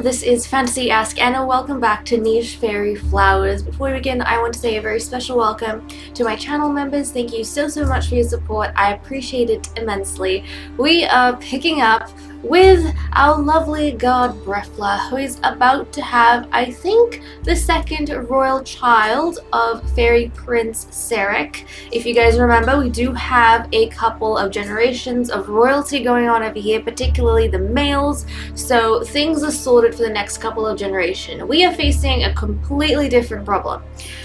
this is Fantasy Ask Anna. Welcome back to Niche Faerie Flowers. Before we begin, I want to say a very special welcome to my channel members. Thank you so much for your support. I appreciate it immensely. We are picking up with our lovely god Brefla, who is about to have, I think, the second royal child of Fairy Prince Sarek. If you guys remember, we do have a couple of generations of royalty going on over here, particularly the males, so things are sorted for the next couple of generations. We are facing a completely different problem.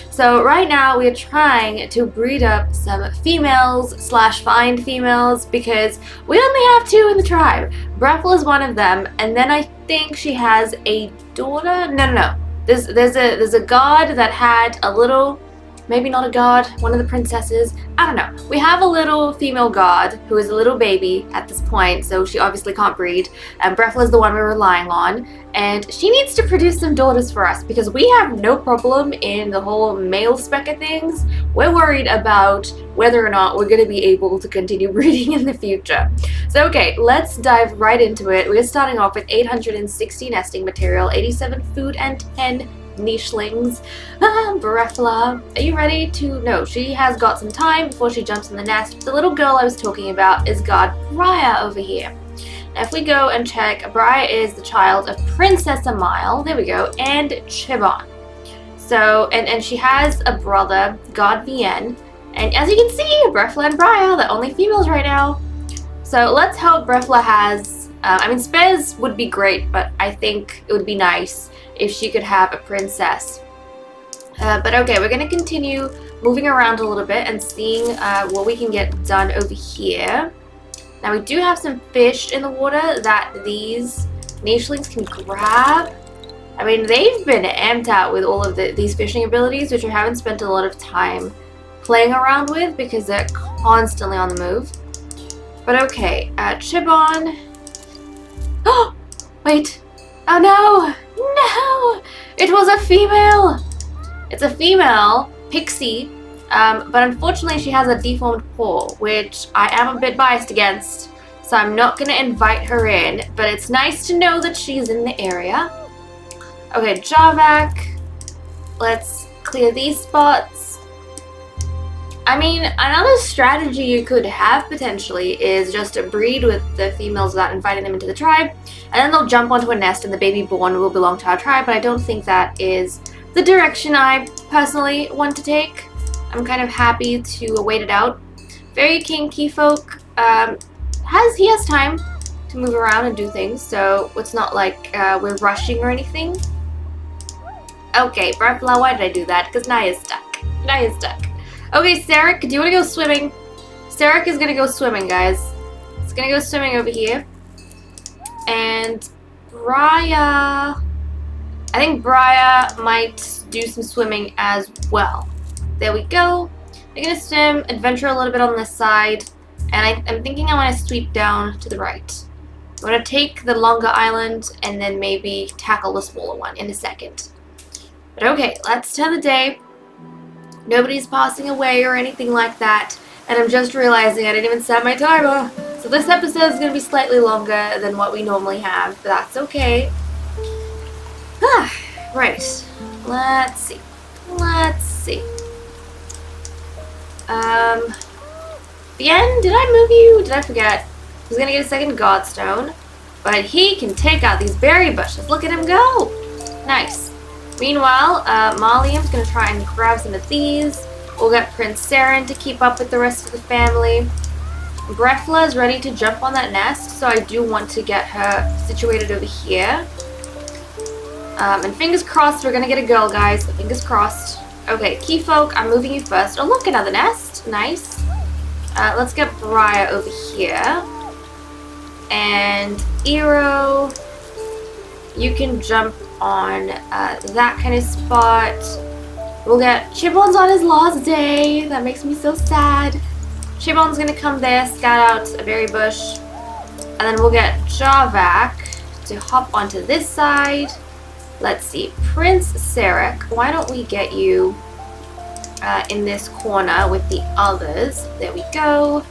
So right now we are trying to breed up some females slash find females because we only have two in the tribe. Brefla is one of them, and then I think she has a daughter. No. There's a god that had a little, maybe not a god, one of the princesses. I don't know. We have a little female god who is a little baby at this point, so she obviously can't breed. And Brefla is the one we're relying on, and she needs to produce some daughters for us because we have no problem in the whole male spec of things. We're worried about whether or not we're going to be able to continue breeding in the future. So okay, let's dive right into it. We're starting off with 860 nesting material, 87 food, and 10 nichelings. Brefla, are you ready to? No, she has got some time before she jumps in the nest. The little girl I was talking about is god Briar over here. Now if we go and check, Briar is the child of Princess Amile, there we go, and Chibon. So, and she has a brother, god Vienne, and as you can see, Brefla and Briar, the only females right now. So let's hope Brefla has, I mean, spares would be great, but I think it would be nice if she could have a princess. But okay, we're going to continue moving around a little bit and seeing what we can get done over here. Now we do have some fish in the water that these nichelings can grab. I mean, they've been amped out with all of these fishing abilities, which I haven't spent a lot of time playing around with because they're constantly on the move. But okay, Chibon. Oh, wait. Oh no! No! It was a female! It's a female pixie, but unfortunately she has a deformed paw, which I am a bit biased against, so I'm not going to invite her in, but it's nice to know that she's in the area. Okay, Javak. Let's clear these spots. I mean, another strategy you could have potentially is just to breed with the females without inviting them into the tribe, and then they'll jump onto a nest and the baby born will belong to our tribe, but I don't think that is the direction I personally want to take. I'm kind of happy to wait it out. Faerie King Keyfolk, he has time to move around and do things, so it's not like we're rushing or anything. Okay, Brefla, why did I do that? Because Naya's stuck. Naya's stuck. Okay, Sarek, do you want to go swimming? Sarek is going to go swimming, guys. He's going to go swimming over here. And Briar, I think Briar might do some swimming as well. There we go. They're going to swim, adventure a little bit on this side. And I'm thinking I want to sweep down to the right. I'm going to take the longer island and then maybe tackle the smaller one in a second. But okay, let's tell the day. Nobody's passing away or anything like that, and I'm just realizing I didn't even set my timer. So this episode is going to be slightly longer than what we normally have, but that's okay. Right, let's see. Bien, did I move you? Did I forget? He's going to get a second godstone, but he can take out these berry bushes. Look at him go. Nice. Meanwhile, Maliam's going to try and grab some of these. We'll get Prince Saren to keep up with the rest of the family. Brefla is ready to jump on that nest, so I do want to get her situated over here. And fingers crossed we're going to get a girl, guys. Fingers crossed. Okay, Keyfolk, I'm moving you first. Oh, look, another nest. Nice. Let's get Briar over here. And Eero, you can jump on that kind of spot. We'll get Chibon's on his last day. That makes me so sad. Chibon's gonna come there, scout out a berry bush, and then we'll get Javak to hop onto this side. Let's see, Prince Sarek, why don't we get you in this corner with the others? There we go.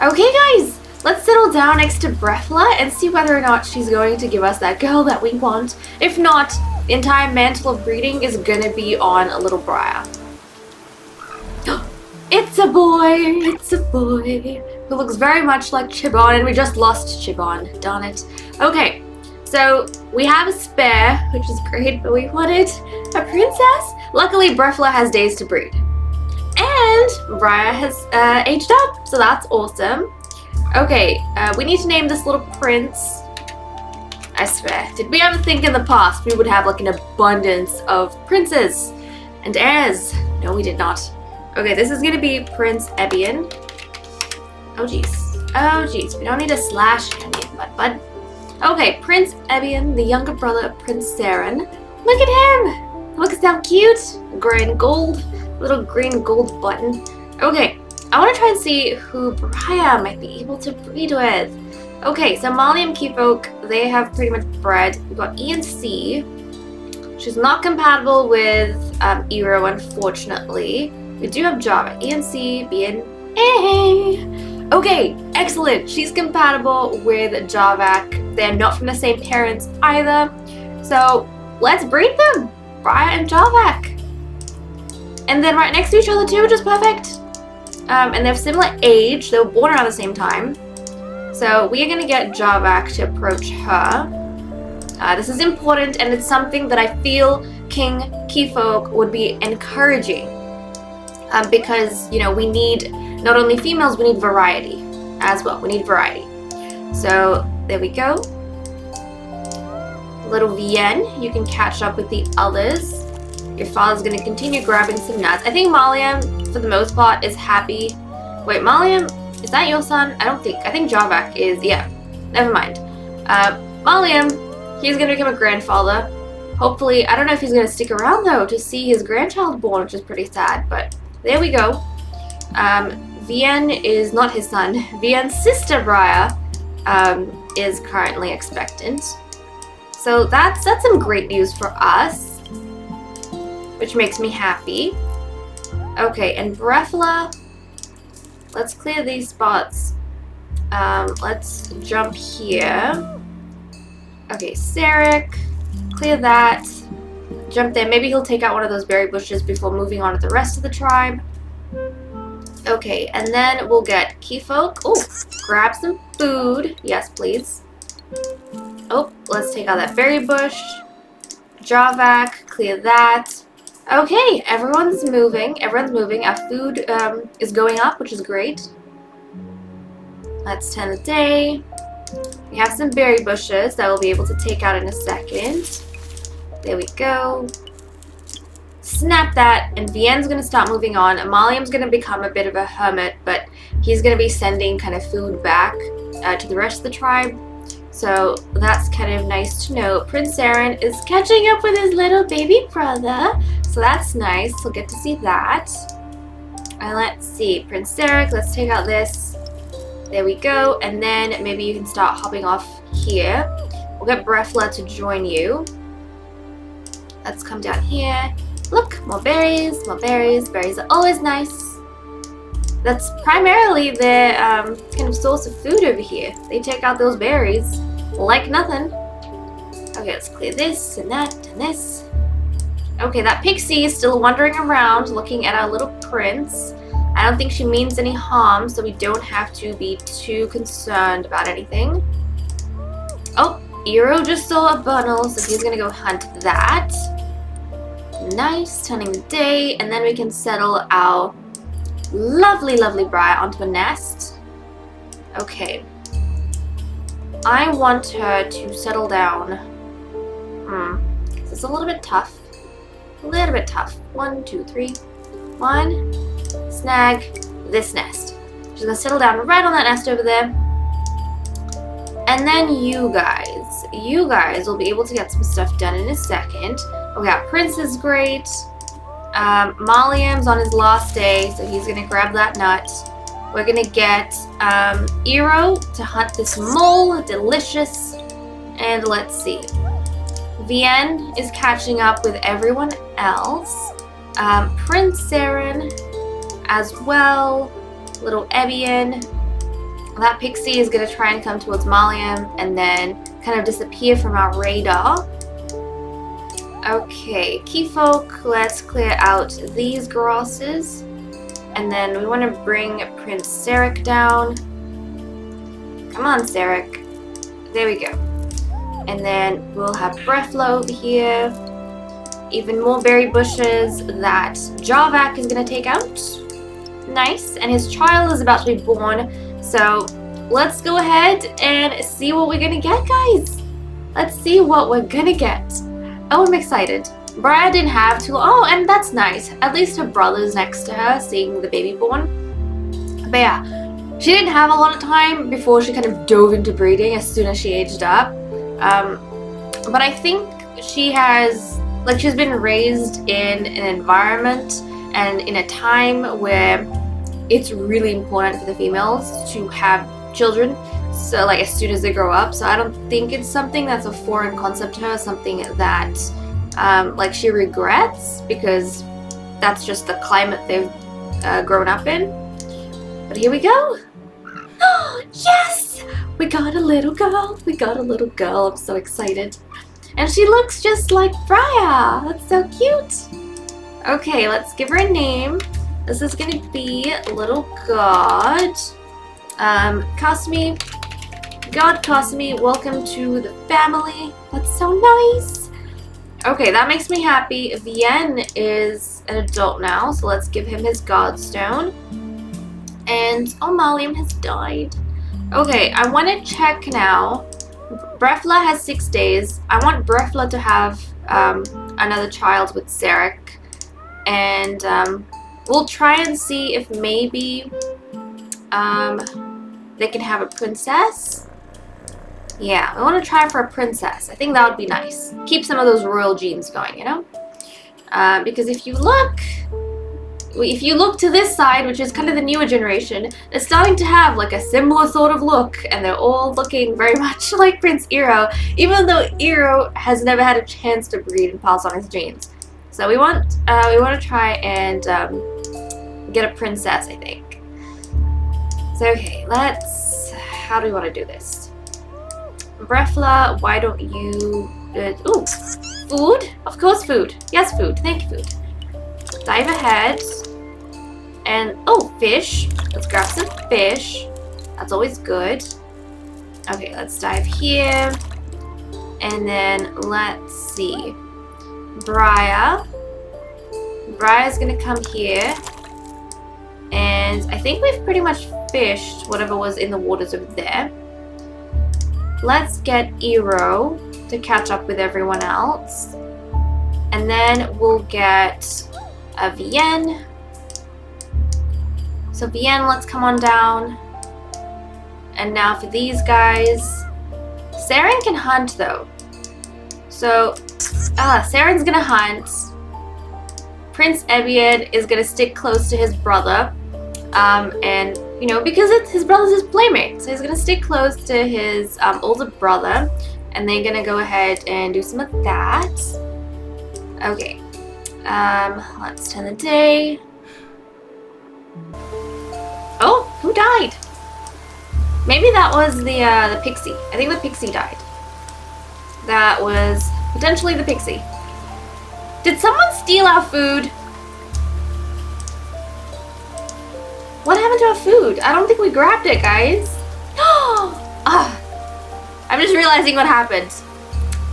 Okay, guys, let's settle down next to Brefla and see whether or not she's going to give us that girl that we want. If not, the entire mantle of breeding is gonna be on a little Briar. It's a boy! It's a boy! Who looks very much like Chibon, and we just lost Chibon. Darn it. Okay, so we have a spare, which is great, but we wanted a princess. Luckily, Brefla has days to breed. And Briar has aged up, so that's awesome. Okay, we need to name this little prince. I swear, did we ever think in the past we would have like an abundance of princes and heirs? No, we did not. Okay, this is gonna be Prince Ebion. Oh jeez. Oh jeez, we don't need a slash, bud. Okay, Prince Ebion, the younger brother of Prince Saren. Look at him! Look how cute! Green and gold. Little green gold button. Okay, I want to try and see who Briar might be able to breed with. Okay, so Molly and Keyfolk, they have pretty much bred. We've got E and C. She's not compatible with Eero, unfortunately. We do have Java. E and C, B and A. Okay, excellent. She's compatible with Javak. They're not from the same parents either. So let's breed them. Briar and Javak. And then right next to each other too, which is perfect. And they have similar age. They were born around the same time. So we are going to get Javak to approach her. This is important, and it's something that I feel King Keyfolk would be encouraging. Because, you know, we need not only females, we need variety as well. We need variety. So there we go. Little Vienne, you can catch up with the others. Your father's going to continue grabbing some nuts. I think Maliam, for the most part, is happy. Wait, Maliam, is that your son? I don't think. I think Javak is. Yeah, never mind. Maliam, he's going to become a grandfather. Hopefully, I don't know if he's going to stick around, though, to see his grandchild born, which is pretty sad. But there we go. Vienne is not his son. Vienne's sister, Briar, is currently expectant. So that's some great news for us, which makes me happy. Okay, and Brefla, let's clear these spots. Let's jump here. Okay, Sarek, clear that. Jump there. Maybe he'll take out one of those berry bushes before moving on to the rest of the tribe. Okay, and then we'll get Keyfolk. Oh, grab some food. Yes, please. Oh, let's take out that berry bush. Javak, clear that. Okay, everyone's moving. Everyone's moving. Our food is going up, which is great. Let's tend the day. We have some berry bushes that we'll be able to take out in a second. There we go. Snap that, and Vienne's going to start moving on. Amaliam's going to become a bit of a hermit, but he's going to be sending kind of food back to the rest of the tribe. So that's kind of nice to know. Prince Aaron is catching up with his little baby brother, so that's nice. We'll get to see that. And let's see, Prince Eric, let's take out this. There we go, and then maybe you can start hopping off here. We'll get Brefla to join you. Let's come down here. Look, more berries, more berries. Berries are always nice. That's primarily their kind of source of food over here. They take out those berries like nothing. Okay, let's clear this and that and this. Okay, that pixie is still wandering around looking at our little prince. I don't think she means any harm, so we don't have to be too concerned about anything. Oh, Eero just saw a bunnel, so he's gonna go hunt that. Nice, turning the day, and then we can settle our lovely, lovely Briar onto a nest. Okay. I want her to settle down. This is a little bit tough. A little bit tough. 1, 2, 3. 1. Snag this nest. She's gonna settle down right on that nest over there. And then you guys will be able to get some stuff done in a second. We got Prince is great. Maliam's on his last day, so he's gonna grab that nut. We're gonna get Eero to hunt this mole, delicious. And let's see. Vienne is catching up with everyone else. Prince Saren as well. Little Ebion. That pixie is going to try and come towards Maliam and then kind of disappear from our radar. Okay, Keyfolk, let's clear out these grasses. And then we want to bring Prince Sarek down. Come on, Sarek. There we go. And then we'll have Breathflow over here. Even more berry bushes that Jarvak is going to take out. Nice. And his child is about to be born. So let's go ahead and see what we're going to get, guys. Let's see what we're going to get. Oh, I'm excited. Briar didn't have to. Oh, and that's nice. At least her brother's next to her, seeing the baby born. But yeah, she didn't have a lot of time before she kind of dove into breeding as soon as she aged up. But I think she has, like, she's been raised in an environment and in a time where it's really important for the females to have children, so like as soon as they grow up. So I don't think it's something that's a foreign concept to her, something that like she regrets, because that's just the climate they've grown up in. But here we go. Oh, yes! We got a little girl. We got a little girl. I'm so excited. And she looks just like Briar. That's so cute. Okay, let's give her a name. This is gonna be Little God. Kasumi. God Kasumi, welcome to the family. That's so nice. Okay, that makes me happy. Vienne is an adult now, so let's give him his Godstone. And Maliam has died. Okay, I want to check now. Brefla has 6 days. I want Brefla to have another child with Sarek. And we'll try and see if maybe they can have a princess. Yeah, I want to try for a princess. I think that would be nice. Keep some of those royal genes going, you know? Because if you look to this side, which is kind of the newer generation, they're starting to have like a similar sort of look, and they're all looking very much like Prince Iroh, even though Iroh has never had a chance to breed and pass on his genes. So we want to try and get a princess, I think. So okay, how do we want to do this? Brefla, why don't you... ooh, food? Of course food. Yes, food. Thank you, food. Dive ahead. And, oh, fish. Let's grab some fish. That's always good. Okay, let's dive here. And then, let's see. Briar's gonna come here. And I think we've pretty much fished whatever was in the waters over there. Let's get Iroh to catch up with everyone else. And then we'll get a Vienne. So Vienne, let's come on down. And now for these guys. Saren can hunt though. So, Saren's gonna hunt. Prince Ebiad is gonna stick close to his brother. And, you know, because his brother's his playmate. So he's gonna stick close to his older brother. And they're gonna go ahead and do some of that. Okay. Let's turn the day. Oh, who died? Maybe that was the pixie. I think the pixie died. That was potentially the pixie. Did someone steal our food? What happened to our food? I don't think we grabbed it, guys. I'm just realizing what happened.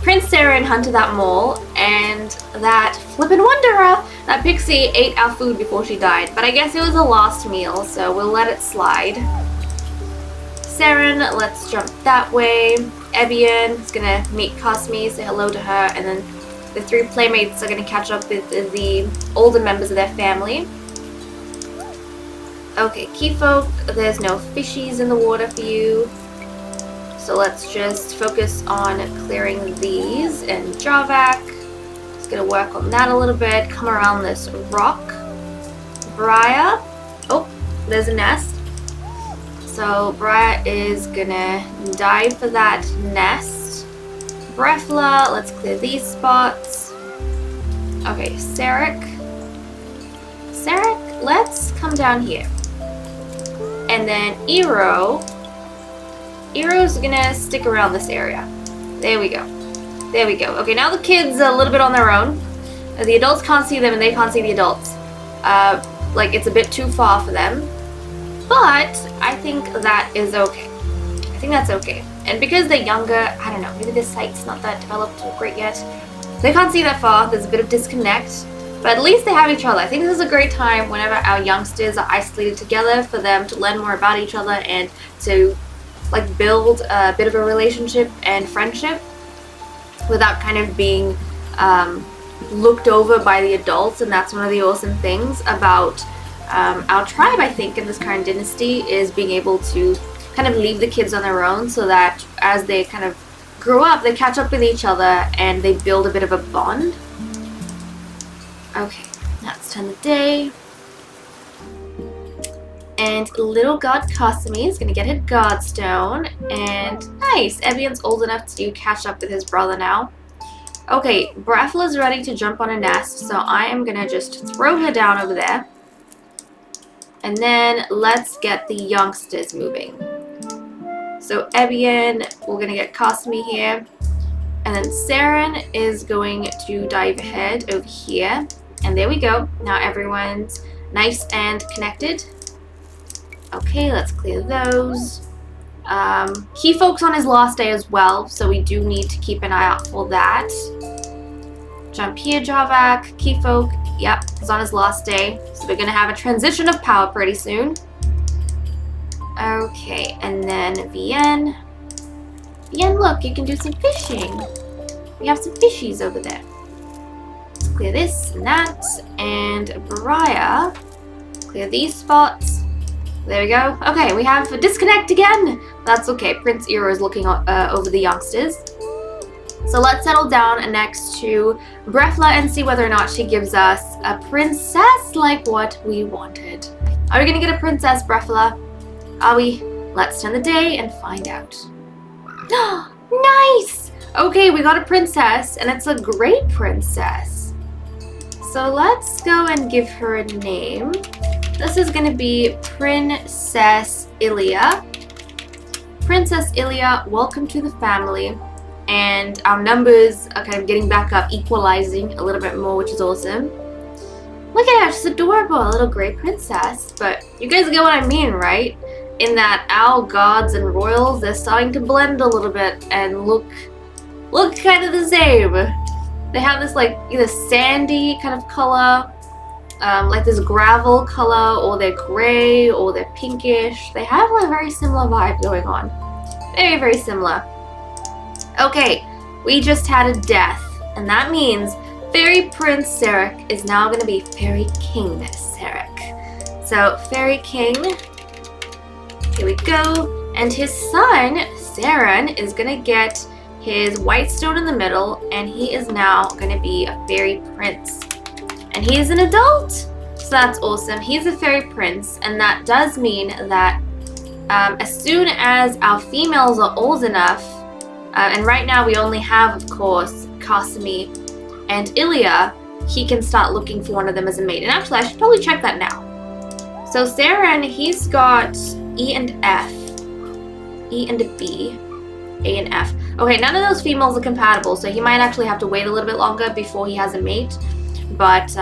Prince Saren hunted that mole, and that flippin' wanderer, that pixie, ate our food before she died. But I guess it was a last meal, so we'll let it slide. Saren, let's jump that way. Ebian is gonna meet Kasumi, say hello to her, and then the 3 playmates are gonna catch up with the older members of their family. Okay, Keyfolk, there's no fishies in the water for you. So let's just focus on clearing these. And Jarvak is going to work on that a little bit. Come around this rock. Briar. Oh, there's a nest. So Briar is going to dive for that nest. Brefla, let's clear these spots. Okay, Sarek. Sarek, let's come down here. And then Iroh, Eero's gonna stick around this area. There we go. There we go. Okay, now the kids are a little bit on their own. The adults can't see them and they can't see the adults. Like, it's a bit too far for them. But I think that is okay. I think that's okay. And because they're younger, I don't know, maybe this site's not that developed or great yet. They can't see that far. There's a bit of disconnect. But at least they have each other. I think this is a great time whenever our youngsters are isolated together for them to learn more about each other and to, like, build a bit of a relationship and friendship without kind of being looked over by the adults. And that's one of the awesome things about our tribe, I think, in this current dynasty, is being able to kind of leave the kids on their own so that as they kind of grow up, they catch up with each other and they build a bit of a bond. Okay, let's turn the day. And little god Kasumi is going to get her Godstone. And nice, Evian's old enough to catch up with his brother now. Okay, Braffla's ready to jump on a nest, so I am going to just throw her down over there. And then let's get the youngsters moving. So Evian, we're going to get Kasumi here. And then Saren is going to dive ahead over here. And there we go. Now everyone's nice and connected. Okay, let's clear those. Key Folk's on his last day as well, so we do need to keep an eye out for that. Jump here, Javak. Key Folk, yep, he's on his last day. So we're going to have a transition of power pretty soon. Okay, and then Vienne. Vienne, look, you can do some fishing. We have some fishies over there. Let's clear this and that. And Briar, clear these spots. There we go. Okay, we have a disconnect again. That's okay. Prince Eero is looking over the youngsters. So let's settle down next to Brefla and see whether or not she gives us a princess like what we wanted. Are we going to get a princess, Brefla? Are we? Let's turn the day and find out. Nice! Okay, we got a princess, and it's a great princess. So let's go and give her a name. This is going to be Princess Ilia. Princess Ilia, welcome to the family. And our numbers are kind of getting back up, equalizing a little bit more, which is awesome. Look at her, she's adorable, a little gray princess. But you guys get what I mean, right? In that our gods and royals, they're starting to blend a little bit and look kind of the same. They have this like either sandy kind of color, like this gravel color, or they're gray, or they're pinkish. They have a very similar vibe going on. Very, very similar. Okay, we just had a death, and that means Fairy Prince Sarek is now going to be Faerie King Sarek. So, Faerie King, here we go, and his son, Saren, is going to get his white stone in the middle, and he is now going to be a fairy prince. And he's an adult, so that's awesome. He's a fairy prince, and that does mean that as soon as our females are old enough, and right now we only have, of course, Kasumi and Ilia, he can start looking for one of them as a mate. And actually, I should probably check that now. So Saren, he's got E and F, E and a B, A and F. Okay, none of those females are compatible, so he might actually have to wait a little bit longer before he has a mate. But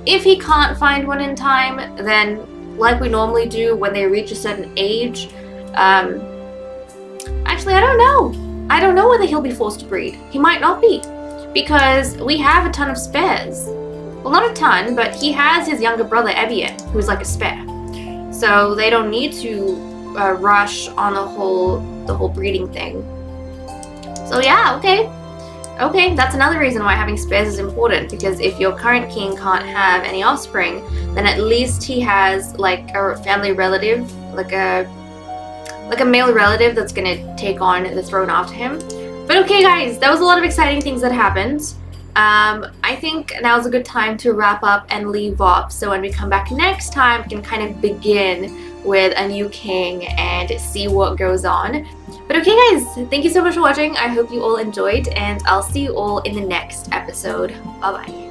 if he can't find one in time, then like we normally do when they reach a certain age, actually, I don't know. I don't know whether he'll be forced to breed. He might not be, because we have a ton of spares. Well, not a ton, but he has his younger brother, Evian, who's like a spare. So they don't need to rush on the whole breeding thing. So yeah, okay. Okay, that's another reason why having spares is important, because if your current king can't have any offspring, then at least he has like a family relative, like a male relative that's gonna take on the throne after him. But okay guys, that was a lot of exciting things that happened. I think now's a good time to wrap up and leave off, so when we come back next time, we can kind of begin with a new king and see what goes on. But okay guys, thank you so much for watching. I hope you all enjoyed, and I'll see you all in the next episode. Bye bye.